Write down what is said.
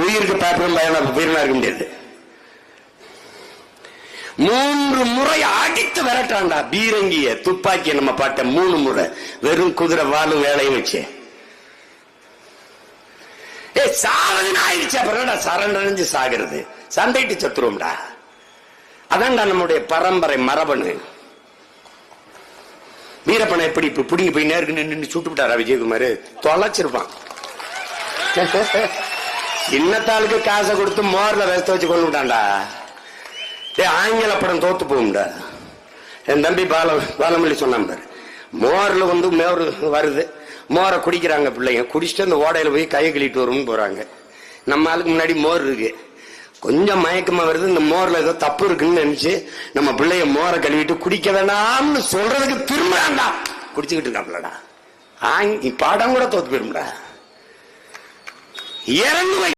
உயிருக்கு பேப்பரும் வீரனா இருக்க முடியாது. 3 முறை அடித்து விரட்டாண்டா பீரங்கிய துப்பாக்கிய நம்ம பாட்ட 3 முறை வெறும் குதிரை வாழும் வேலையும் வச்சு சாவதுன்னு ஆயிடுச்சு. அப்புறம் சரண்டறிஞ்சு சாகிறது சண்டைட்டு சத்துருவோம்டா. அதான்டா நம்முடைய பரம்பரை மரபணு. வீரப்பனை எப்படி இப்ப புடிங்கி போய் நேருக்கு நின்று சுட்டு விட்டாரா விஜயகுமார்? தொலைச்சிருப்பான். சின்னத்தாளுக்கு காசை கொடுத்து மோர்ல ரசத்தை வச்சு கொண்டு விட்டான்டா. ஆங்கில படம் தோத்து போகும்டா. என் தம்பி பாலமல்லி சொன்னான் பாரு, மோர்ல மோர் வருது, மோரை குடிக்கிறாங்க பிள்ளைங்க, குடிச்சிட்டு அந்த ஓடையில போய் கையை கழிட்டு வரும்னு போறாங்க. நம்ம ஆளுக்கு முன்னாடி மோர் இருக்கு, கொஞ்சம் மயக்கமா வருது, இந்த மோர்ல ஏதோ தப்பு இருக்குன்னு நினைச்சு நம்ம பிள்ளைய மோரை கழுவிட்டு குடிக்க வேணாம்னு சொல்றதுக்கு திரும்பலாம்டா குடிச்சுக்கிட்டு இருக்காப்லடா. படம் கூட தோத்து போயிரும்டா. இறங்கு